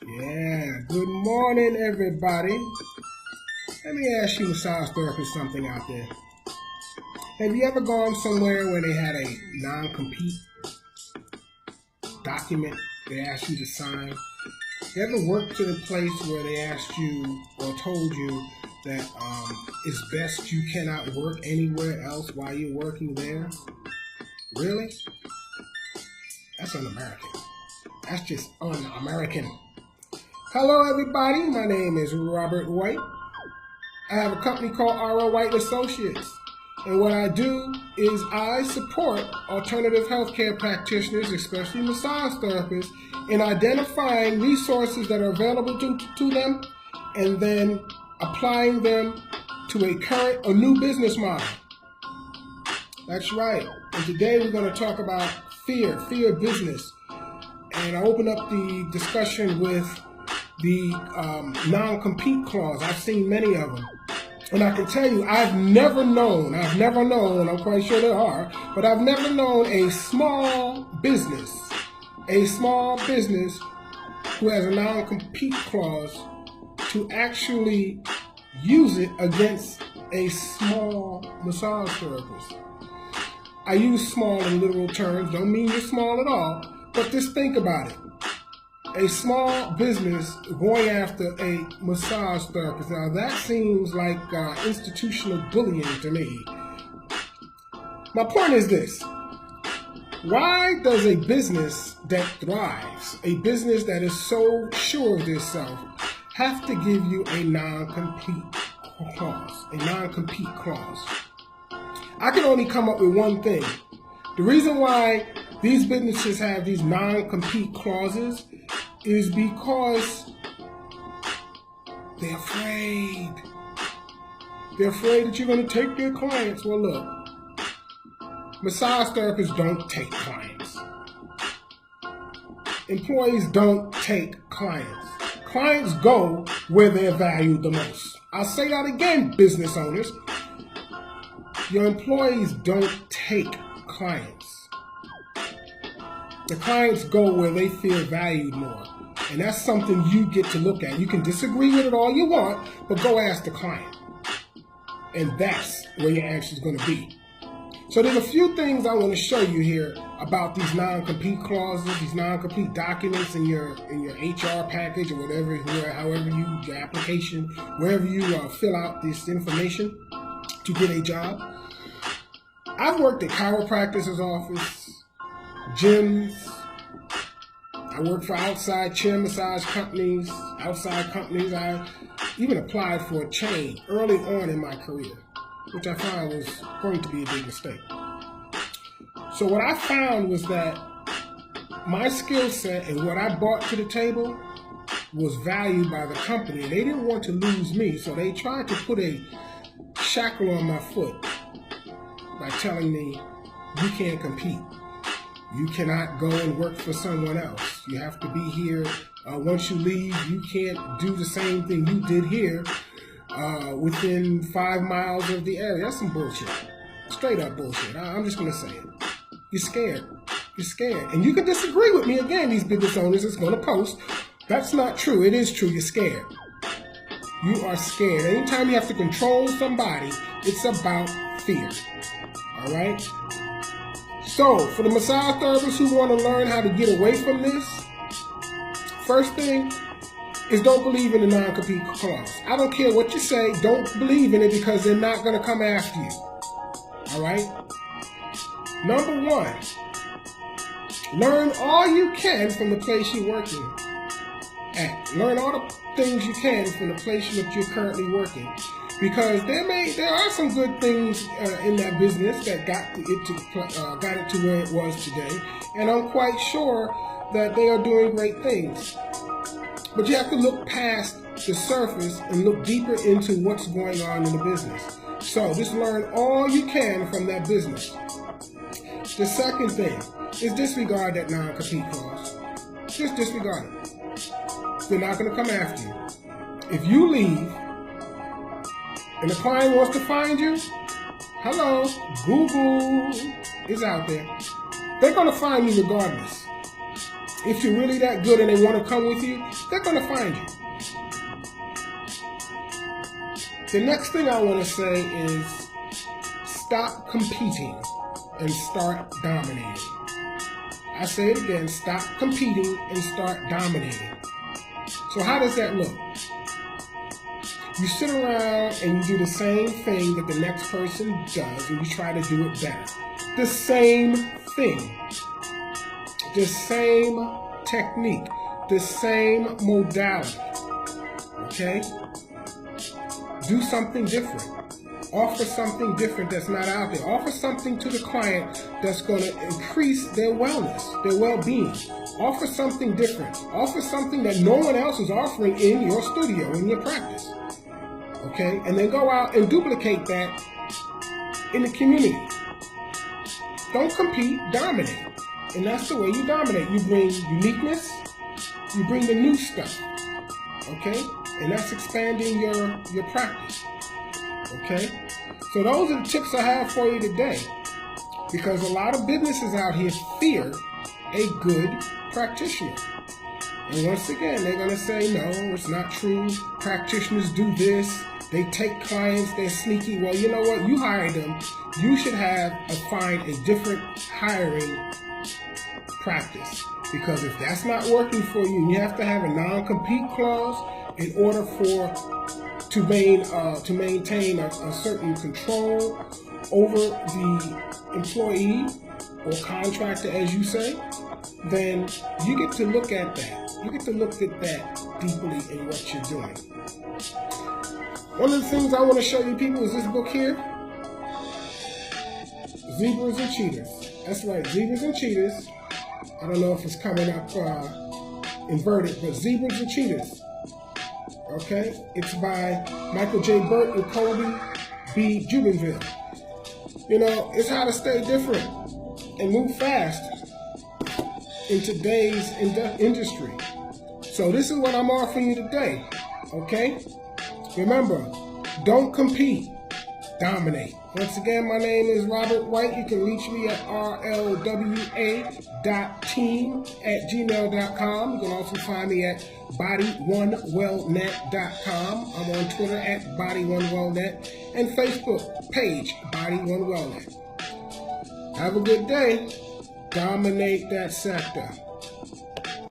Yeah, good morning, everybody. Let me ask you, massage therapist, something out there. Have you ever gone somewhere where they had a non-compete document they asked you to sign? You ever worked in a place where they asked you or told you that it's best you cannot work anywhere else while you're working there? Really? That's un-American. That's just un-American. Hello, everybody. My name is Robert White. I have a company called R.O. White Associates. And what I do is I support alternative healthcare practitioners, especially massage therapists, in identifying resources that are available to them and then applying them to a current or new business model. That's right. And today we're going to talk about fear of business. And I open up the discussion with the non-compete clause. I've seen many of them. And I can tell you, I've never known, and I'm quite sure there are, but I've never known a small business who has a non-compete clause to actually use it against a small massage therapist. I use small in literal terms, don't mean you're small at all, but just think about it. A small business going after a massage therapist. Now that seems like institutional bullying to me. My point is this. Why does a business that thrives, a business that is so sure of itself, have to give you a non-compete clause? A non-compete clause. I can only come up with one thing. The reason why these businesses have these non-compete clauses is because they're afraid. They're afraid that you're going to take their clients. Well, look, massage therapists don't take clients. Employees don't take clients. Clients go where they're valued the most. I'll say that again, business owners. Your employees don't take clients. The clients go where they feel valued more. And that's something you get to look at. You can disagree with it all you want, but go ask the client. And that's where your answer is going to be. So there's a few things I want to show you here about these non-compete clauses, these non-compete documents in your HR package or whatever, however your application, wherever you fill out this information to get a job. I've worked at chiropractors' office, gyms. I work for outside chair massage companies, I even applied for a chain early on in my career, which I found was going to be a big mistake. So what I found was that my skill set and what I brought to the table was valued by the company. And they didn't want to lose me, so they tried to put a shackle on my foot by telling me, you can't compete. You cannot go and work for someone else. You have to be here. Once you leave, you can't do the same thing you did here within 5 miles of the area. That's some bullshit. Straight up bullshit. I'm just going to say it. You're scared. You're scared. And you can disagree with me. Again, these business owners is going to post. That's not true. It is true. You're scared. You are scared. Anytime you have to control somebody, it's about fear. All right? So, for the massage therapists who want to learn how to get away from this, first thing is don't believe in the non-compete clause. I don't care what you say, don't believe in it because they're not going to come after you. All right? Number one, learn all you can from the place you're working at. Learn all the things you can from the place that you're currently working. Because there are some good things in that business that got it to where it was today, and I'm quite sure that they are doing great things. But you have to look past the surface and look deeper into what's going on in the business. So just learn all you can from that business. The second thing is disregard that non-compete clause. Just disregard it. They're not going to come after you. If you leave, and the client wants to find you, hello, Google is out there. They're going to find you regardless. If you're really that good and they want to come with you, they're going to find you. The next thing I want to say is stop competing and start dominating. I say it again, stop competing and start dominating. So how does that look? You sit around and you do the same thing that the next person does and you try to do it better. The same thing. The same technique. The same modality. Okay? Do something different. Offer something different that's not out there. Offer something to the client that's going to increase their wellness, their well-being. Offer something different. Offer something that no one else is offering in your studio, in your practice. Okay? And then go out and duplicate that in the community. Don't compete, dominate. And that's the way you dominate. You bring uniqueness. You bring the new stuff. Okay? And that's expanding your practice. Okay? So those are the tips I have for you today. Because a lot of businesses out here fear a good practitioner. And once again, they're going to say, no, it's not true. Practitioners do this. They take clients. They're sneaky. Well, you know what? You hire them. You should find a different hiring practice. Because if that's not working for you, you have to have a non-compete clause in order to maintain a certain control over the employee or contractor, as you say, then you get to look at that. You get to look at that deeply in what you're doing. One of the things I want to show you people is this book here, Zebras and Cheetahs. That's right, Zebras and Cheetahs. I don't know if it's coming up inverted, but Zebras and Cheetahs. Okay, it's by Michael J. Burt and Kobe B. Jubenville. You know, it's how to stay different and move fast in today's industry. So this is what I'm offering you today. Okay, remember, don't compete, dominate. Once again, my name is Robert White. You can reach me at rlwa.team@gmail.com. You can also find me at bodyoneWellNet.com. I'm on Twitter at bodyoneWellNet and Facebook page bodyoneWellNet. Have a good day. Dominate that sector.